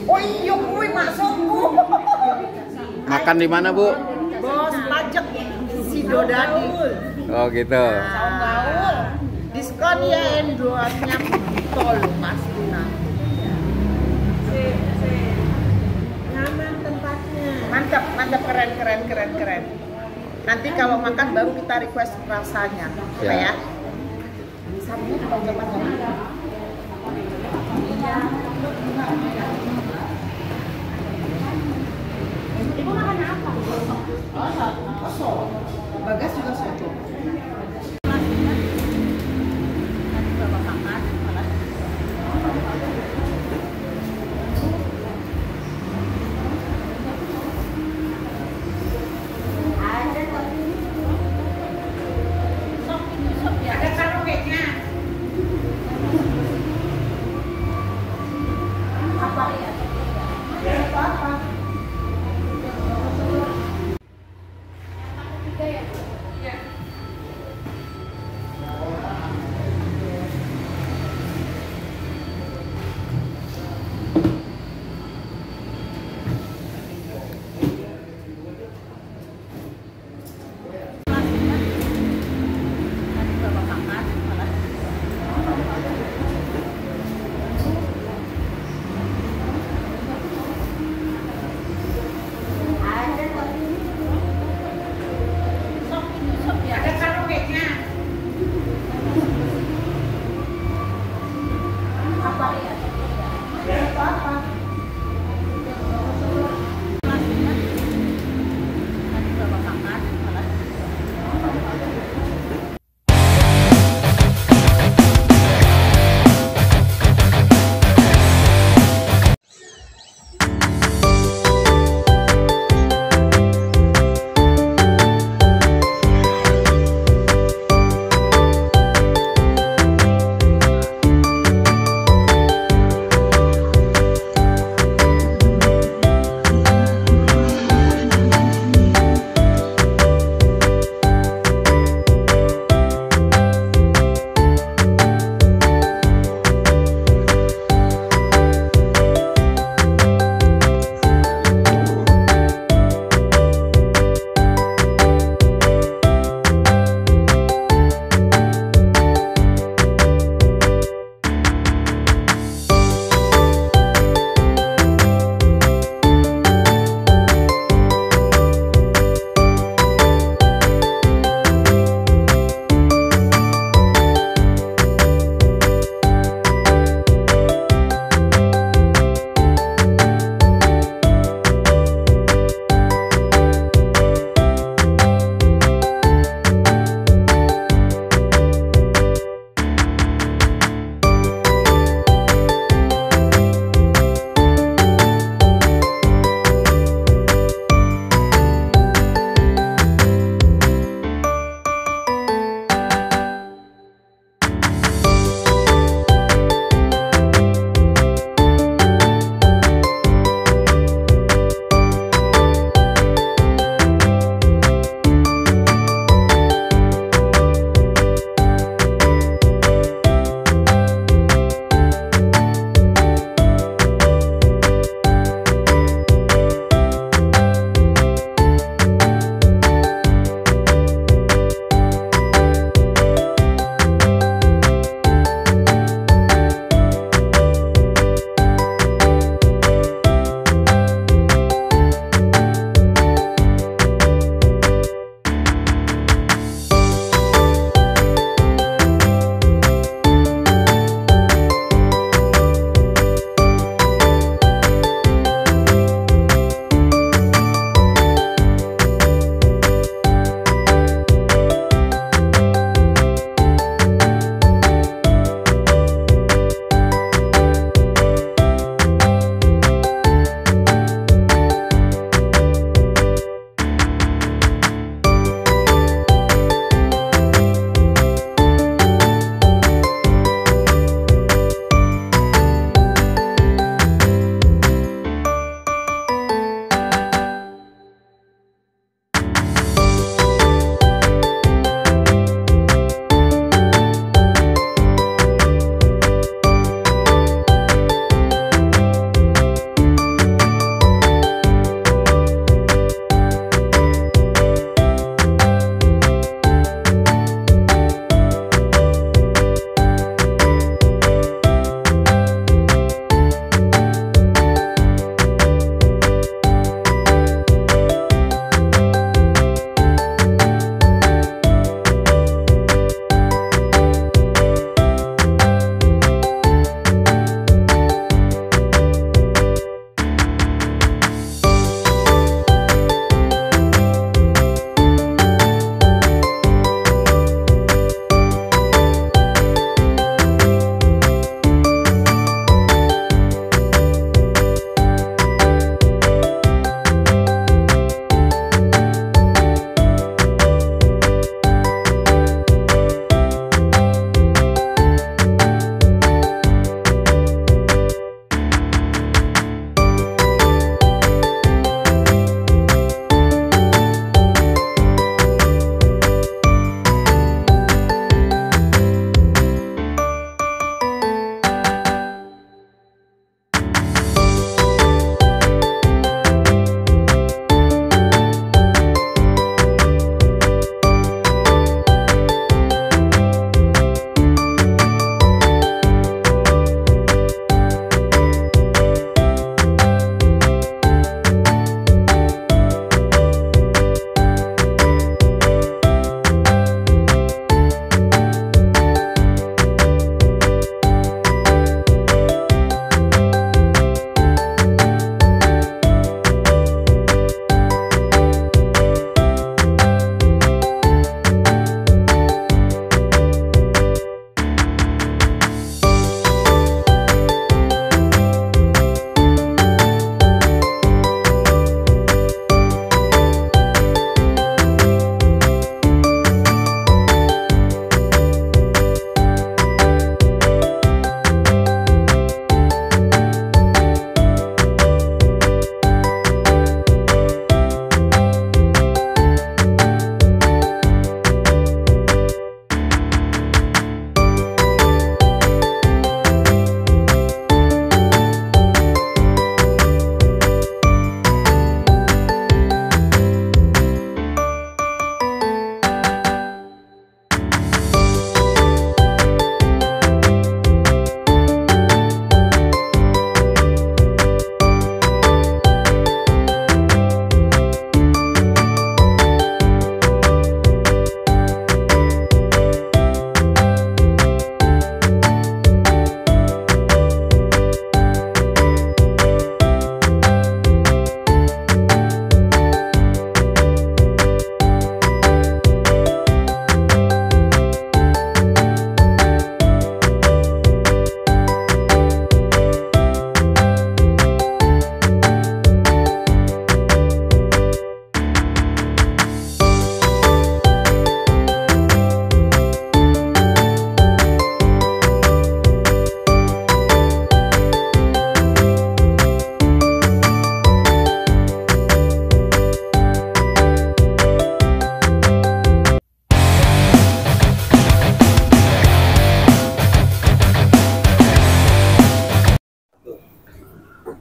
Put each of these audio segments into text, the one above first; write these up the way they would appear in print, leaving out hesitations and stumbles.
Oh iya, kuwi masukku. Makan di mana, Bu? Bos pajak si Dodani. Oh, gitu. Saung gaul. Diskon ya endorse-nya tol Mas Luna. Nyaman tempatnya. Mantap, mantap, keren. Nanti kalau makan baru kita request rasanya. Ya. Sambut panggilan. Ibu makan apa? Soto. Bagas juga soto. Ada karaoke-nya.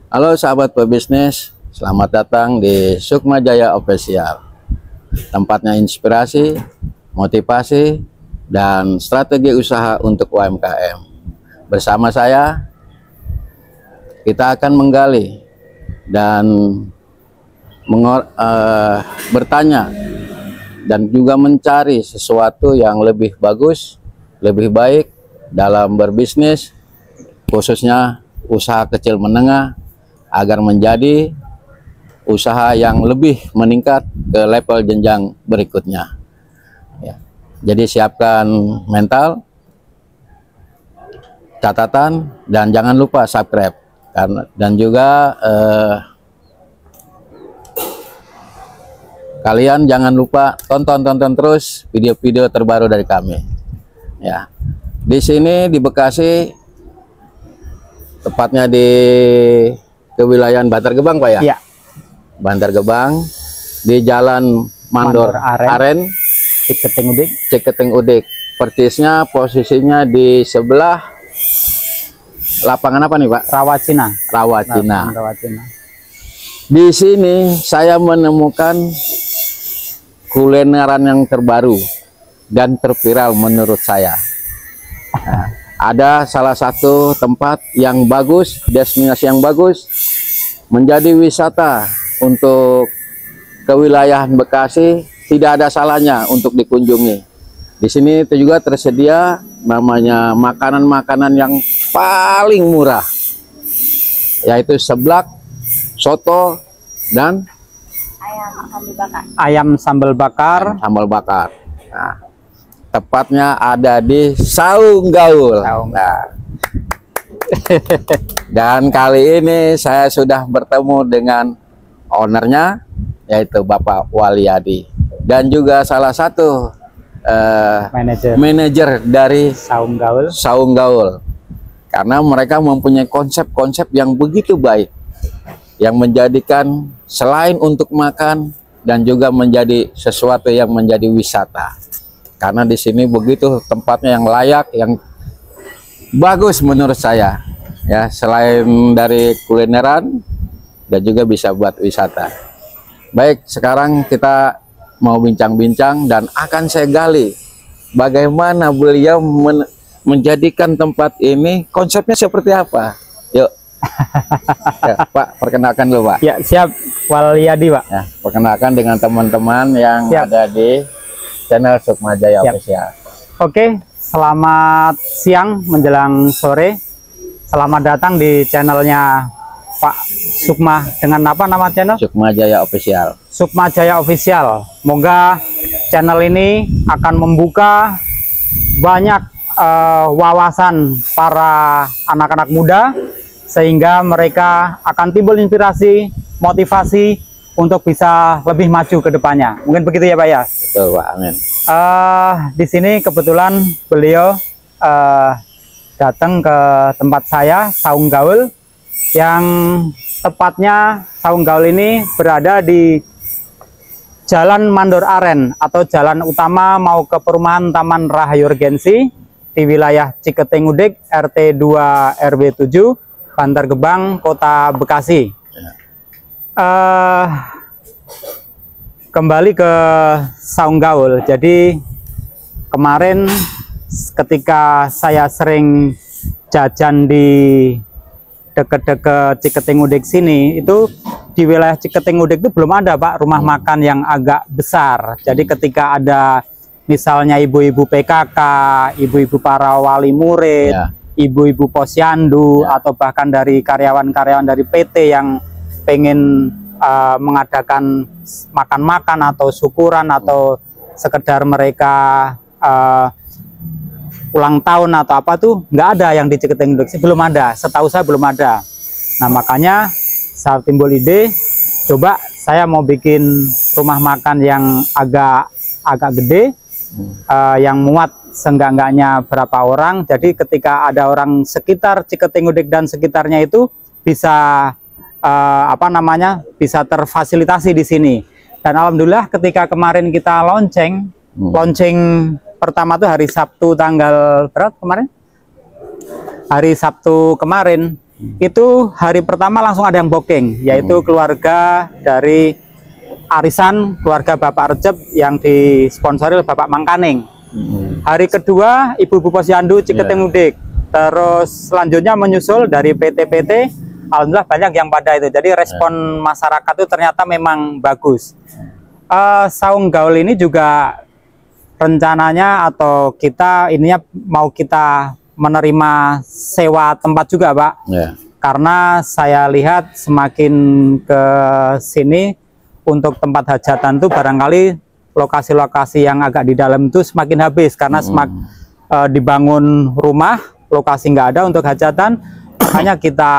Halo sahabat pebisnis, selamat datang di Sukma Jaya Official. Tempatnya inspirasi, motivasi, dan strategi usaha untuk UMKM. Bersama saya, kita akan menggali dan bertanya dan juga mencari sesuatu yang lebih bagus, lebih baik dalam berbisnis, khususnya usaha kecil menengah, agar menjadi usaha yang lebih meningkat ke level jenjang berikutnya. Ya. Jadi siapkan mental, catatan, dan jangan lupa subscribe. Dan juga kalian jangan lupa tonton terus video-video terbaru dari kami. Ya, di sini di Bekasi, tepatnya di kewilayahan Bantar Gebang, Pak ya? Iya. Bantar Gebang, di Jalan Mandor Aren, Ciketing Udik. Persisnya posisinya di sebelah lapangan apa nih, Pak? Rawacina. Di sini saya menemukan kulineran yang terbaru dan terviral menurut saya. Nah, ada salah satu tempat yang bagus, destinasi yang bagus, menjadi wisata untuk kewilayahan Bekasi, tidak ada salahnya untuk dikunjungi. Di sini itu juga tersedia namanya makanan-makanan yang paling murah, yaitu seblak, soto, dan ayam sambal bakar. Nah, tepatnya ada di Saung Gaul. Nah. Dan kali ini saya sudah bertemu dengan ownernya, yaitu Bapak Walyadi, dan juga salah satu manajer dari Saung Gaul. Karena mereka mempunyai konsep-konsep yang begitu baik, yang menjadikan selain untuk makan dan juga menjadi sesuatu yang menjadi wisata. Karena di sini begitu tempatnya yang layak, yang bagus menurut saya. Ya, selain dari kulineran dan juga bisa buat wisata. Baik, sekarang kita mau bincang-bincang dan akan saya gali bagaimana beliau menjadikan tempat ini, konsepnya seperti apa. Yuk. Ya, Pak, perkenalkan dulu, Pak. Ya, siap. Walyadi, Pak. Ya, perkenalkan dengan teman-teman yang ada di channel Sukma Jaya Official. Oke, selamat siang menjelang sore. Selamat datang di channelnya Pak Sukma, dengan apa nama channel? Sukma Jaya Official. Sukma Jaya Official. Moga channel ini akan membuka banyak wawasan para anak-anak muda, sehingga mereka akan timbul inspirasi, motivasi untuk bisa lebih maju ke depannya. Mungkin begitu ya, Pak ya? Betul, Pak. Amin. Di sini kebetulan beliau datang ke tempat saya, Saung Gaul, yang tepatnya Saung Gaul ini berada di Jalan Mandor Aren atau jalan utama mau ke perumahan Taman Rahayu Regensi di wilayah Ciketing Udik, RT 2 RW 7, Bantar Gebang, Kota Bekasi. Kembali ke Saung Gaul. Jadi kemarin ketika saya sering jajan di deket-deket Ciketing Udik sini, itu di wilayah Ciketing Udik itu belum ada, Pak, rumah makan yang agak besar. Jadi ketika ada misalnya ibu-ibu PKK, ibu-ibu para wali murid, ibu-ibu posyandu, atau bahkan dari karyawan-karyawan dari PT yang pengen mengadakan makan-makan atau syukuran atau sekedar mereka ulang tahun atau apa tuh, nggak ada yang di Ciketing Udik, belum ada, setahu saya belum ada. Nah, makanya saat timbul ide, coba saya mau bikin rumah makan yang agak gede, yang muat seenggak-enggaknya berapa orang. Jadi ketika ada orang sekitar Ciketing Udik dan sekitarnya itu bisa bisa terfasilitasi di sini. Dan alhamdulillah ketika kemarin kita launching pertama tuh hari Sabtu tanggal berapa kemarin? Hari Sabtu kemarin itu hari pertama langsung ada yang booking, yaitu keluarga dari arisan keluarga Bapak Recep yang disponsori oleh Bapak Mangkaning. Hari kedua Ibu-ibu Posyandu Ciketing Udik. Terus selanjutnya menyusul dari PT-PT, alhamdulillah banyak yang pada itu. Jadi respon masyarakat itu ternyata memang bagus. Saung Gaul ini juga rencananya atau kita ininya mau kita menerima sewa tempat juga, Pak. Karena saya lihat semakin ke sini untuk tempat hajatan tuh barangkali lokasi-lokasi yang agak di dalam itu semakin habis karena dibangun rumah, lokasi nggak ada untuk hajatan. Makanya kita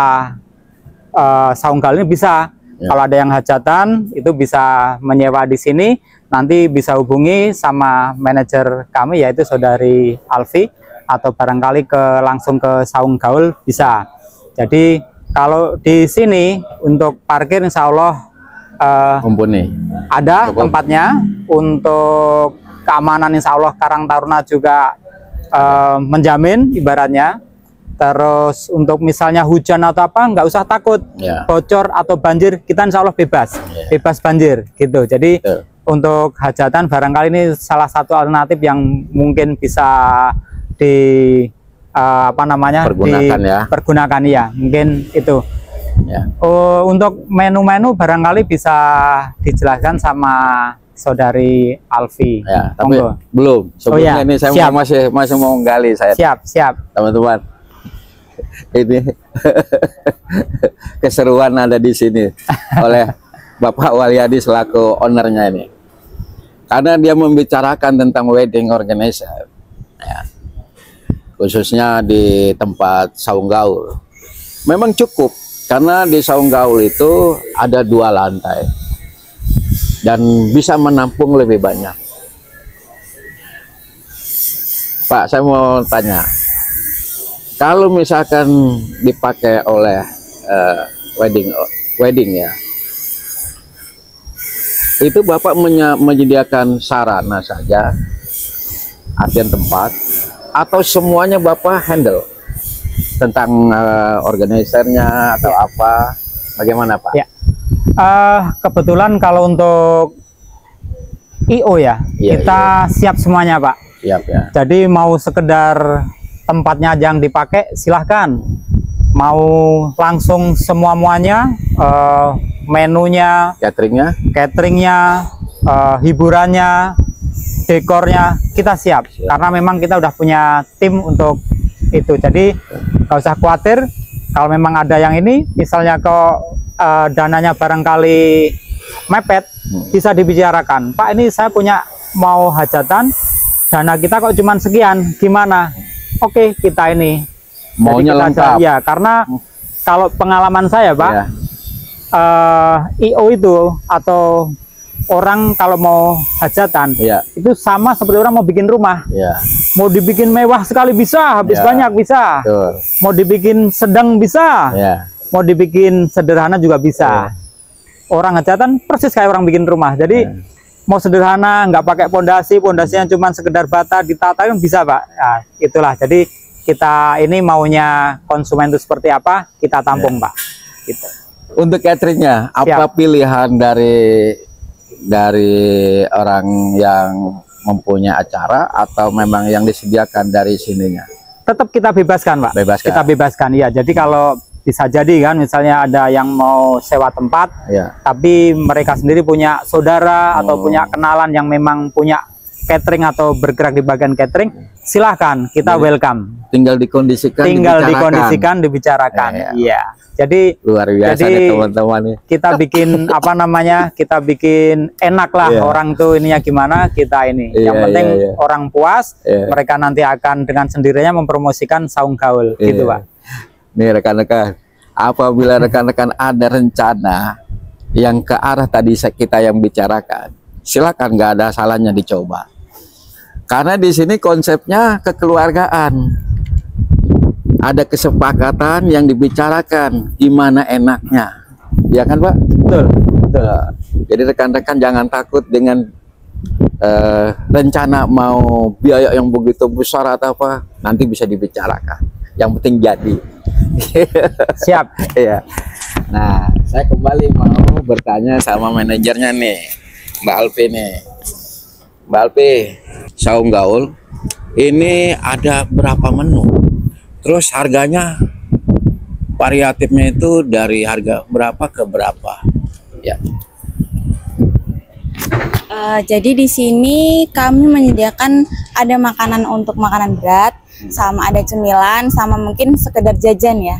Saung Gaul ini bisa kalau ada yang hajatan itu bisa menyewa di sini, nanti bisa hubungi sama manajer kami yaitu Saudari Alfi, atau barangkali langsung ke Saung Gaul bisa. Jadi kalau di sini untuk parkir insya Allah mumpuni, ada tempatnya. Untuk keamanan insya Allah Karang Taruna juga menjamin ibaratnya. Terus untuk misalnya hujan atau apa nggak usah takut bocor atau banjir, kita insya Allah bebas banjir gitu. Jadi untuk hajatan barangkali ini salah satu alternatif yang mungkin bisa pergunakan ya, mungkin itu. Untuk menu-menu barangkali bisa dijelaskan sama Saudari Alfi. Tapi belum. Sebelumnya ini saya masih mau menggali saya. Siap. Teman-teman. Ini keseruan ada di sini oleh Bapak Walyadi selaku ownernya ini. Karena dia membicarakan tentang wedding organizer. Khususnya di tempat Saung Gaul. Memang cukup, karena di Saung Gaul itu ada 2 lantai dan bisa menampung lebih banyak. Pak, saya mau tanya, kalau misalkan dipakai oleh wedding ya, itu Bapak menyediakan sarana saja, artian tempat, atau semuanya Bapak handle tentang organisernya atau apa, bagaimana Pak? Kebetulan kalau untuk IO kita siap semuanya Pak. Siap ya. Jadi mau sekedar tempatnya yang dipakai silahkan, mau langsung semuanya, menunya, cateringnya, hiburannya, dekornya kita siap. Karena memang kita udah punya tim untuk itu. Jadi nggak usah khawatir kalau memang ada yang ini, misalnya kok dananya barangkali mepet, bisa dibicarakan. Pak, ini saya punya mau hajatan, dana kita kok cuman sekian, gimana? Oke, kita ini maunya lengkap. Ya, karena kalau pengalaman saya Pak, IO itu atau orang kalau mau hajatan itu sama seperti orang mau bikin rumah. Mau dibikin mewah sekali bisa, habis banyak bisa. Mau dibikin sedang bisa. Mau dibikin sederhana juga bisa. Orang hajatan persis kayak orang bikin rumah. Jadi mau sederhana, nggak pakai pondasinya cuma sekedar bata ditata kan bisa Pak. Nah, itulah. Jadi kita ini maunya konsumen itu seperti apa, kita tampung Pak. Gitu. Untuk cateringnya, apa pilihan dari orang yang mempunyai acara atau memang yang disediakan dari sininya? Tetap kita bebaskan Pak. Kita bebaskan ya. Jadi kalau bisa jadi kan misalnya ada yang mau sewa tempat, tapi mereka sendiri punya saudara atau punya kenalan yang memang punya catering atau bergerak di bagian catering, silahkan, kita welcome. Tinggal dikondisikan, dibicarakan. Iya. Jadi luar biasa teman-teman nih. Kita bikin kita bikin enak lah orang tuh ininya gimana, kita ini. Yang penting orang puas, mereka nanti akan dengan sendirinya mempromosikan Saung Gaul gitu Pak. Nih rekan-rekan, apabila rekan-rekan ada rencana yang ke arah tadi kita yang bicarakan, silakan, nggak ada salahnya dicoba. Karena di sini konsepnya kekeluargaan, ada kesepakatan yang dibicarakan gimana enaknya, ya kan Pak? Betul. Jadi rekan-rekan jangan takut dengan rencana mau biaya yang begitu besar atau apa, nanti bisa dibicarakan. yang penting jadi. Siap. Ya. Nah, saya kembali mau bertanya sama manajernya nih, Mbak Alpi nih. Mbak Alpi, saung gaul ini ada berapa menu? Terus harganya variatifnya itu dari harga berapa ke berapa? Ya. Jadi di sini kami menyediakan ada makanan untuk makanan berat, sama ada cemilan, sama mungkin sekedar jajan ya.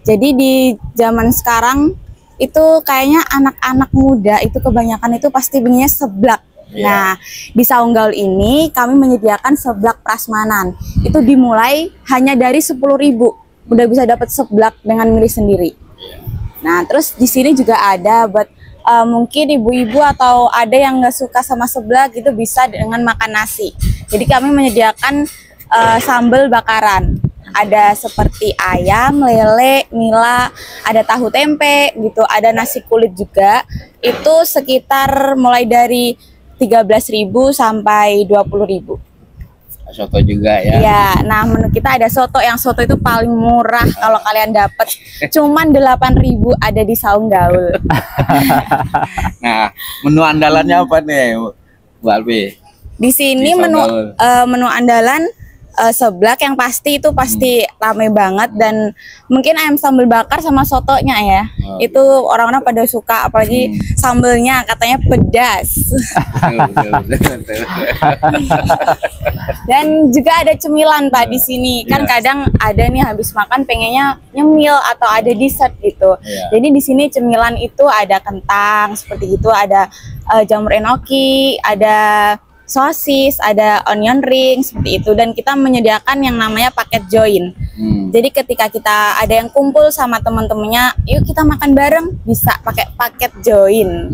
Jadi di zaman sekarang itu kayaknya anak-anak muda itu kebanyakan itu pasti pengennya seblak. Nah, di saung gaul ini kami menyediakan seblak prasmanan. Itu dimulai hanya dari 10.000. Udah bisa dapat seblak dengan milih sendiri. Nah, terus di sini juga ada buat mungkin ibu-ibu atau ada yang nggak suka sama seblak itu bisa dengan makan nasi. Jadi kami menyediakan sambal bakaran. Ada seperti ayam, lele, nila, ada tahu tempe gitu, ada nasi kulit juga. Itu sekitar mulai dari 13.000 sampai 20.000. Soto juga ya. Iya, nah menu kita ada soto, yang soto itu paling murah kalau kalian dapat. Cuman 8.000 ada di saung gaul. Nah, menu andalannya apa nih, Mbak Alpi? Di sini menu andalan seblak yang pasti itu pasti ramai banget, dan mungkin ayam sambal bakar sama sotonya ya. Itu orang-orang pada suka, apalagi sambelnya katanya pedas. Dan juga ada cemilan Pak di sini. Kan kadang ada nih habis makan pengennya nyemil atau ada dessert gitu. Jadi di sini cemilan itu ada kentang seperti itu, ada jamur enoki, ada sosis, ada onion ring seperti itu, dan kita menyediakan yang namanya paket join. Jadi ketika kita ada yang kumpul sama teman-temannya, yuk kita makan bareng, bisa pakai paket join.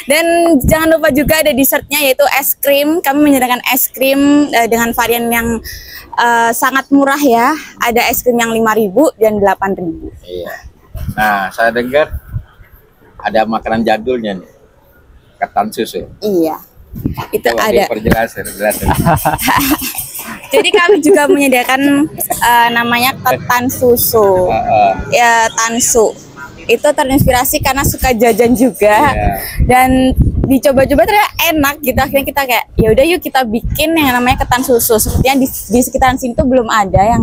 Dan jangan lupa juga ada dessertnya yaitu es krim. Kami menyediakan es krim dengan varian yang sangat murah ya. Ada es krim yang 5.000 dan 8.000. Iya. Nah, saya dengar ada makanan jadulnya nih, ketan susu. Iya, itu coba ada. Perjelasan. Jadi kami juga menyediakan namanya ketan susu, ya tansu. Itu terinspirasi karena suka jajan juga, dan dicoba-coba ternyata enak gitu. Akhirnya kita kayak, ya udah yuk kita bikin yang namanya ketan susu. Sepertinya di sekitaran sini tuh belum ada yang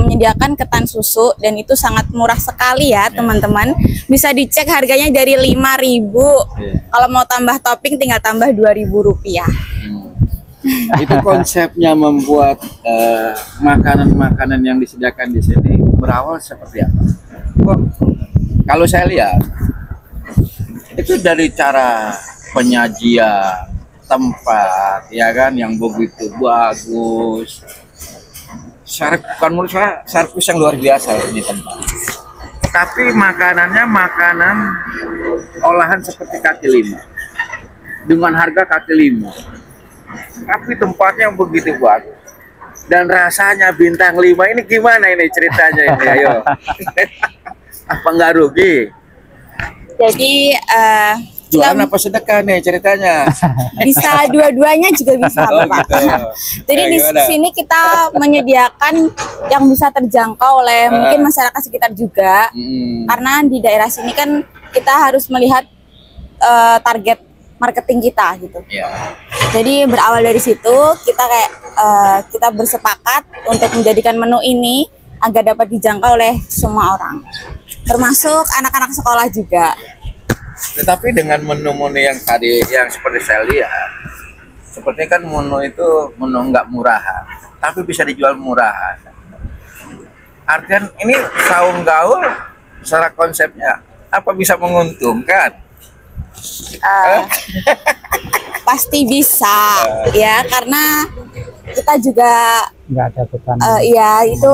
menyediakan ketan susu, dan itu sangat murah sekali ya teman-teman. Bisa dicek harganya dari 5.000. Kalau mau tambah topping tinggal tambah 2.000 rupiah. Itu konsepnya membuat makanan-makanan yang disediakan di sini berawal seperti apa? Kalau saya lihat itu dari cara penyajian tempat, ya kan, yang begitu bagus. Menurut saya servis yang luar biasa di tempat. Tapi makanannya makanan olahan seperti kaki lima dengan harga kaki lima. Tapi tempatnya begitu bagus dan rasanya bintang 5. Ini gimana ini ceritanya ini? Ayo. Apa nggak rugi? Jadi jualan apa sedekah nih ceritanya? Bisa dua-duanya juga bisa Pak. Gitu. Jadi di sini kita menyediakan yang bisa terjangkau oleh mungkin masyarakat sekitar juga. Karena di daerah sini kan kita harus melihat target marketing kita gitu. Jadi berawal dari situ kita kayak kita bersepakat untuk menjadikan menu ini agar dapat dijangkau oleh semua orang, termasuk anak-anak sekolah juga. Tetapi dengan menu-menu yang tadi yang seperti saya lihat, seperti kan menu itu menu nggak murahan, tapi bisa dijual murahan. Artian ini saung gaul secara konsepnya apa bisa menguntungkan? Pasti bisa ya, karena kita juga nggak ada beban. Ya itu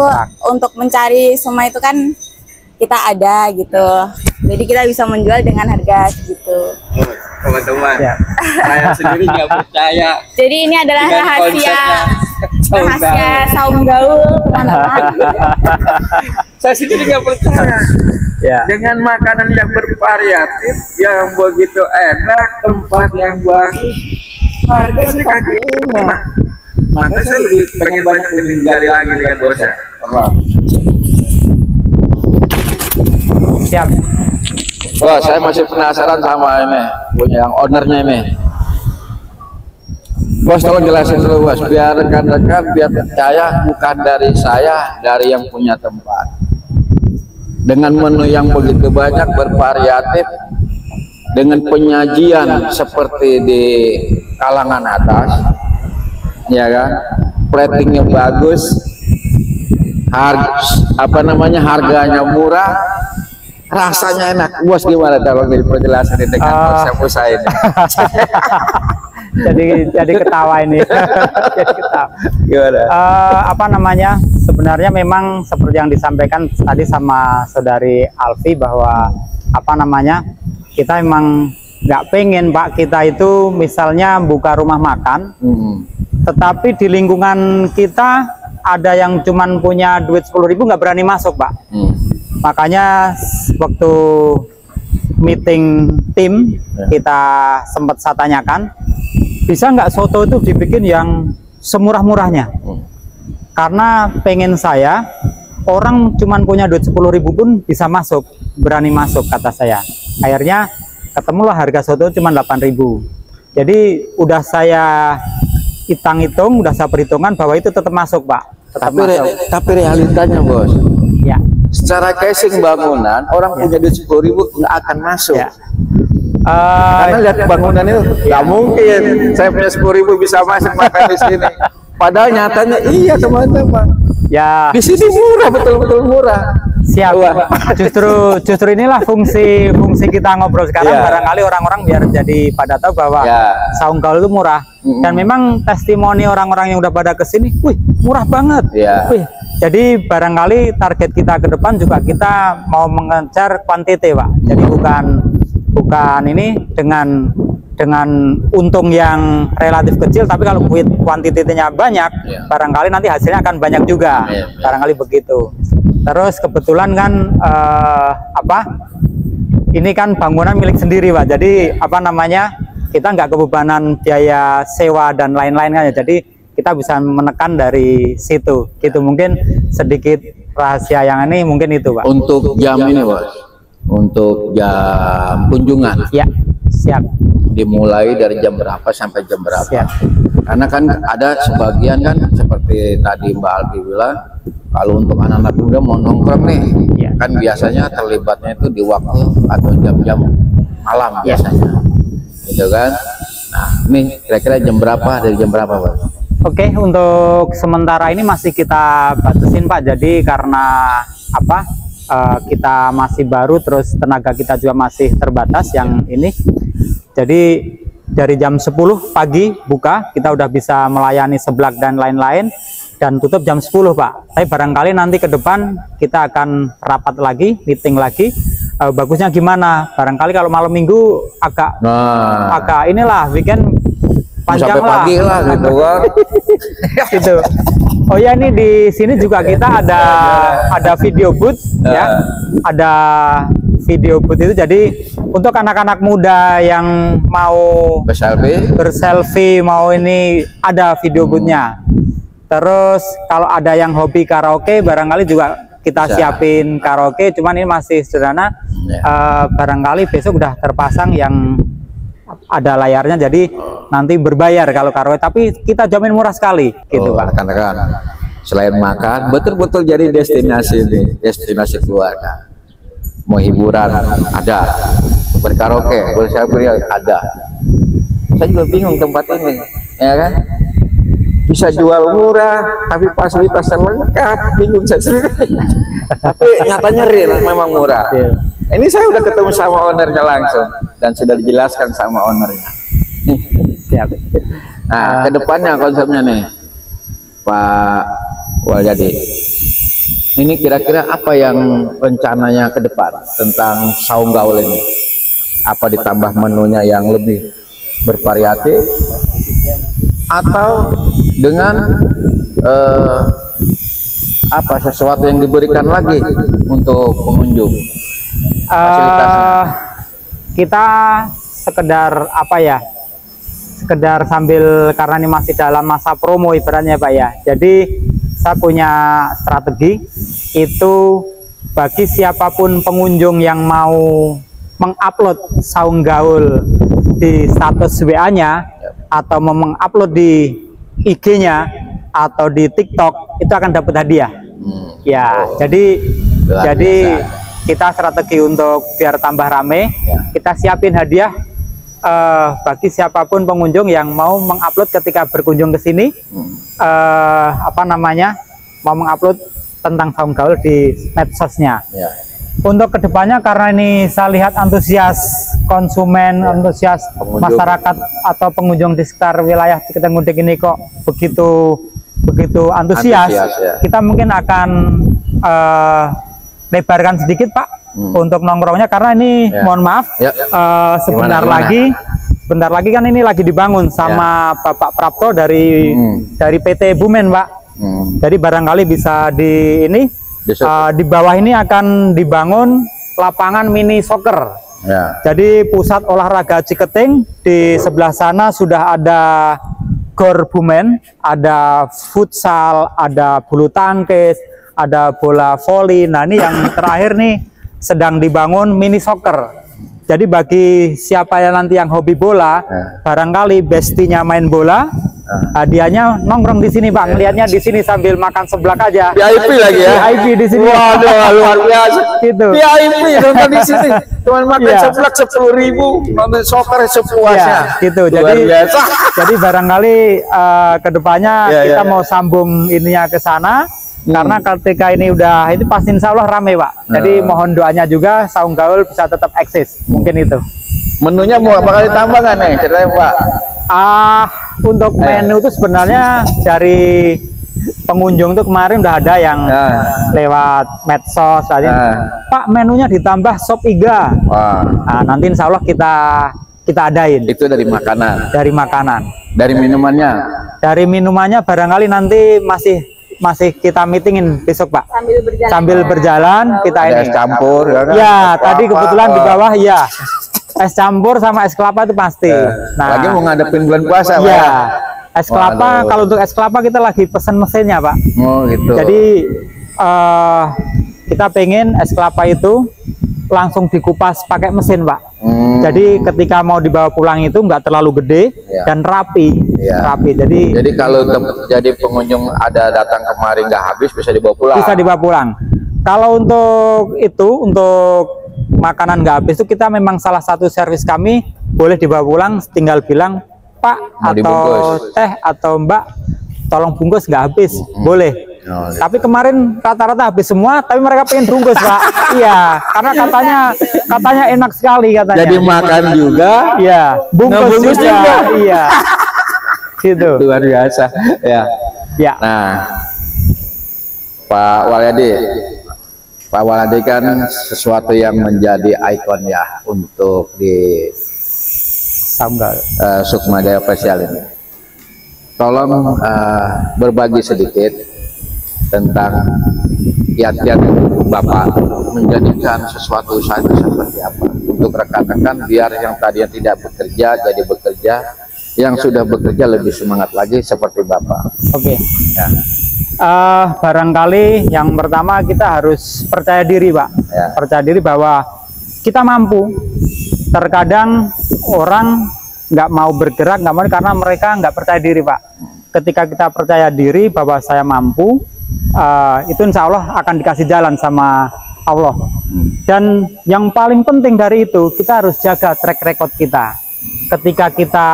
untuk mencari semua itu kan kita ada gitu, jadi kita bisa menjual dengan harga segitu. Teman-teman, saya sendiri nggak percaya. Jadi ini adalah rahasia saung gaul, teman-teman. Saya sendiri nggak percaya. Dengan makanan yang bervariatif, yang begitu enak, tempat yang bagus, harga kaki lima. Maka saya lebih pengen banyak lebih gali lagi dengan bosnya. Siap. Wah, saya masih penasaran sama ini punya yang ownernya ini. Bos, tolong jelasin dulu bos, biar rekan-rekan biar percaya bukan dari saya, dari yang punya tempat. Dengan menu yang begitu banyak, bervariatif, dengan penyajian seperti di kalangan atas, ya kan, platingnya bagus, harganya murah, rasanya enak. Bos gimana, tolong diperjelasin dengan konsep usaha ini. jadi ketawa ini. Jadi ketawa. Gimana? Sebenarnya memang seperti yang disampaikan tadi sama saudari Alfi bahwa kita memang nggak pengen Pak kita itu misalnya buka rumah makan, tetapi di lingkungan kita ada yang cuman punya duit 10.000 nggak berani masuk Pak. Makanya waktu meeting tim kita sempat saya tanyakan, bisa nggak soto itu dibikin yang semurah-murahnya, karena pengen saya orang cuman punya duit 10.000 pun bisa masuk, berani masuk kata saya. Akhirnya ketemulah harga soto cuma 8.000. Jadi udah saya hitung, udah saya perhitungan bahwa itu tetap masuk Pak, tetap masuk. Tapi realitanya bos, ya, secara casing bangunan orang punya duit 10.000 nggak akan masuk. Karena lihat bangunan itu nggak mungkin saya punya 10.000 bisa masuk makan di sini. Padahal nyatanya iya teman-teman. Ya. Di sini murah, betul-betul murah. Siap. Justru inilah fungsi kita ngobrol sekarang. Barangkali orang-orang biar jadi pada tahu bahwa saung gaul itu murah. Dan memang testimoni orang-orang yang udah pada kesini, wih murah banget. Wih. Jadi barangkali target kita ke depan juga kita mau mengejar kuantiti Pak. Jadi bukan ini dengan untung yang relatif kecil, tapi kalau kuantitinya banyak, barangkali nanti hasilnya akan banyak juga, barangkali begitu. Terus kebetulan kan ini kan bangunan milik sendiri Pak, jadi kita nggak kebebanan biaya sewa dan lain-lain kan ya, jadi kita bisa menekan dari situ, gitu. Mungkin sedikit rahasia yang ini mungkin itu Pak. Untuk jam ini Bos, untuk jam kunjungan, ya siap. Dimulai dari jam berapa sampai jam berapa? Siap. Karena kan ada sebagian kan seperti tadi Mbak Alfi bilang, kalau untuk anak-anak muda mau nongkrong nih, kan biasanya terlibatnya itu di waktu atau jam-jam malam biasanya, gitu kan? Nah, ini kira-kira jam berapa, dari jam berapa Pak? Oke, untuk sementara ini masih kita batasin Pak. Jadi karena kita masih baru, terus tenaga kita juga masih terbatas yang ini. Jadi dari jam 10 pagi buka, kita udah bisa melayani seblak dan lain-lain, dan tutup jam 10 Pak. Tapi barangkali nanti ke depan kita akan rapat lagi, meeting lagi. Bagusnya gimana? Barangkali kalau malam minggu agak inilah weekend panjang lah. Pagi lah gitu kan. Gitu. Oh ya, ini di sini juga kita ada video booth ya. Ada video booth itu, jadi untuk anak-anak muda yang mau berselfie mau ini ada video boothnya. Terus kalau ada yang hobi karaoke, barangkali juga kita siapin karaoke, cuman ini masih sederhana. Barangkali besok udah terpasang yang ada layarnya, jadi nanti berbayar kalau karaoke, tapi kita jamin murah sekali gitu Pak. Rekan-rekan, selain makan, betul-betul jadi destinasi destinasi keluarga. Mau hiburan ada, berkaraoke, berselfie ada. Saya juga bingung tempat ini, ya kan? Bisa jual murah, tapi fasilitas lengkap, bingung saya sendiri. Tapi nyatanya real, memang murah. Ini saya udah ketemu sama ownernya langsung dan sudah dijelaskan sama ownernya. Siap. Nah, kedepannya konsepnya nih, Pak Waljadi. Ini kira-kira apa yang rencananya ke depan tentang saung gaul ini? Apa ditambah menunya yang lebih bervariatif, atau dengan sesuatu yang diberikan lagi untuk pengunjung? Kita sekedar sekedar sambil, karena ini masih dalam masa promo ibaratnya Pak ya. Jadi saya punya strategi itu bagi siapapun pengunjung yang mau mengupload saung gaul di status WA-nya atau mau mengupload di IG-nya atau di TikTok, itu akan dapat hadiah. Ya, jadi kita strategi untuk biar tambah rame, kita siapin hadiah bagi siapapun pengunjung yang mau mengupload ketika berkunjung ke sini, mau mengupload tentang saung gaul di medsosnya. Untuk kedepannya, karena ini saya lihat antusias konsumen, antusias masyarakat atau pengunjung di sekitar wilayah Ciketengundik ini kok begitu antusias, kita mungkin akan lebarkan sedikit Pak untuk nongkrongnya, karena ini mohon maaf sebentar lagi kan ini lagi dibangun sama Bapak Prapto dari PT Bumen Pak. Jadi barangkali bisa di bawah ini akan dibangun lapangan mini soccer. Jadi pusat olahraga Ciketing, di sebelah sana sudah ada gor Bumen, ada futsal, ada bulu tangkis, ada bola voli. Nah ini yang terakhir nih sedang dibangun mini soccer. Jadi bagi siapa yang nanti yang hobi bola, barangkali bestinya main bola, hadiahnya nongkrong di sini Pak. Ngelihatnya di sini sambil makan seblak aja. VIP lagi ya. VIP di sini. Waduh, luar biasa. Gitu. VIP nonton di sini. Cuman makan seblak 10.000, nonton soccer sepuasnya. Gitu. Jadi barangkali kedepannya kita mau sambung ininya ke sana. Karena ketika ini udah, itu pasti insya Allah rame Pak. Jadi mohon doanya juga saung gaul bisa tetap eksis. Mungkin itu. Menunya mau bakal ditambah nggak nih ceritanya Pak? Untuk menu itu sebenarnya dari pengunjung tuh kemarin udah ada yang lewat medsos aja. Pak, menunya ditambah sop iga. Nah, nanti insya Allah kita adain. Itu dari makanan. Dari makanan. Dari minumannya. Dari minumannya barangkali nanti masih kita meetingin besok Pak. Sambil berjalan kita ini. Es campur. Ya, tadi kebetulan di bawah es campur sama es kelapa itu pasti. Nah, lagi mau ngadepin bulan puasa Pak. Ya. Es kelapa, kalau untuk es kelapa kita lagi pesan mesinnya Pak. Oh gitu. Jadi kita pengen es kelapa itu langsung dikupas pakai mesin Pak. Jadi ketika mau dibawa pulang itu nggak terlalu gede dan rapi. Jadi kalau jadi pengunjung ada datang kemari nggak habis, bisa dibawa pulang. Bisa dibawa pulang. Kalau untuk makanan nggak habis itu kita memang salah satu servis kami, boleh dibawa pulang, tinggal bilang Pak mau atau dibungkus. Teh atau Mbak tolong bungkus nggak habis, boleh. Tapi kemarin rata-rata habis semua, tapi mereka pengen bungkus Pak. Iya, karena katanya enak sekali katanya. Jadi makan juga, bungkus juga. Iya. Gitu. Luar biasa. Ya. Nah, Pak Walyadi kan sesuatu yang menjadi ikon ya untuk di Sukma Jaya Official ini. Tolong berbagi sedikit tentang kiat-kiat Bapak menjadikan sesuatu usaha seperti apa untuk rekan-rekan, biar yang tadinya tidak bekerja jadi bekerja, yang sudah bekerja lebih semangat lagi seperti Bapak. Oke. Ya. Barangkali yang pertama kita harus percaya diri Pak. Percaya diri bahwa kita mampu. Terkadang orang nggak mau bergerak, nggak mau karena mereka nggak percaya diri Pak. Ketika kita percaya diri bahwa saya mampu, itu insya Allah akan dikasih jalan sama Allah. Dan yang paling penting dari itu, kita harus jaga track record kita. Ketika kita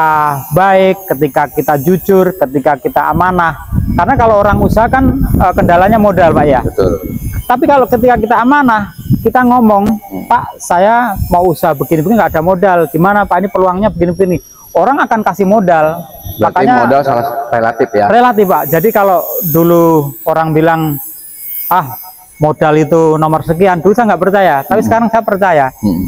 baik, ketika kita jujur, ketika kita amanah. Karena kalau orang usaha kan kendalanya modal Pak ya. Betul. Tapi kalau ketika kita amanah, kita ngomong, Pak saya mau usaha begini-begini nggak ada modal, gimana Pak ini peluangnya begini-begini. Orang akan kasih modal. Makanya modal salah relatif ya. Relatif Pak. Jadi kalau dulu orang bilang modal itu nomor sekian, dulu saya nggak percaya. Tapi sekarang saya percaya.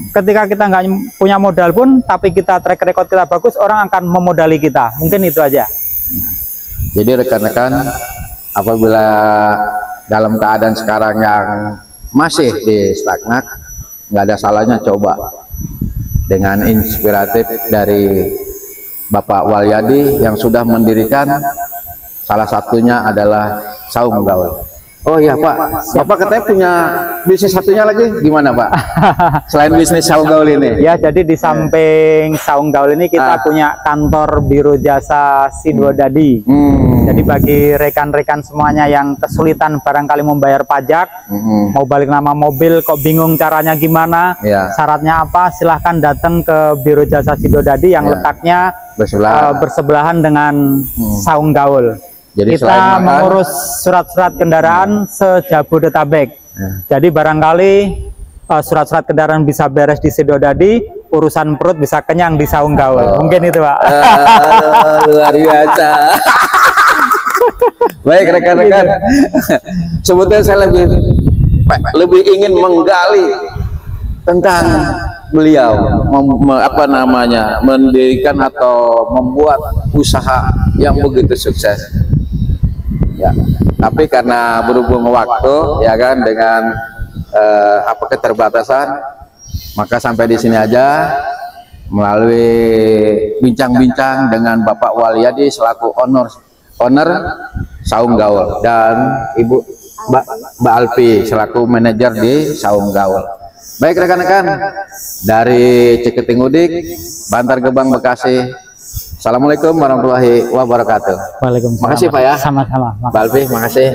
Ketika kita nggak punya modal pun, tapi kita track record kita bagus, orang akan memodali kita. Mungkin itu aja. Jadi rekan-rekan, apabila dalam keadaan sekarang yang masih di stagnan, nggak ada salahnya coba dengan inspiratif dari Bapak Walyadi yang sudah mendirikan, salah satunya adalah Saung Gaul. Oh iya Pak, Bapak katanya punya bisnis satunya lagi, gimana Pak? Selain bisnis Saung Gaul ini? Ya, jadi di samping Saung Gaul ini kita punya kantor Biro Jasa Sidodadi. Jadi bagi rekan-rekan semuanya yang kesulitan barangkali membayar pajak, mau balik nama mobil kok bingung caranya gimana, syaratnya apa, silahkan datang ke Biro Jasa Sidodadi yang letaknya bersebelahan dengan Saung Gaul. Jadi kita mengurus surat-surat kendaraan se-Jabodetabek. Jadi barangkali surat-surat kendaraan bisa beres di Sidodadi, urusan perut bisa kenyang di Saung Gaul. Mungkin itu Pak. Luar biasa. Baik rekan-rekan, sebetulnya saya lebih ingin menggali tentang beliau mendirikan atau membuat usaha yang begitu sukses. Ya, tapi karena berhubung waktu, ya kan, dengan keterbatasan, maka sampai di sini aja melalui bincang-bincang dengan Bapak Walyadi selaku owner Saung Gaul dan Ibu Mbak Alfi selaku manajer di Saung Gaul. Baik rekan-rekan, dari Ciketing Udik, Bantar Gebang, Bekasi. Assalamualaikum warahmatullahi wabarakatuh. Waalaikumsalam. Makasih Pak ya. Sama-sama. Mbak Alfi, makasih.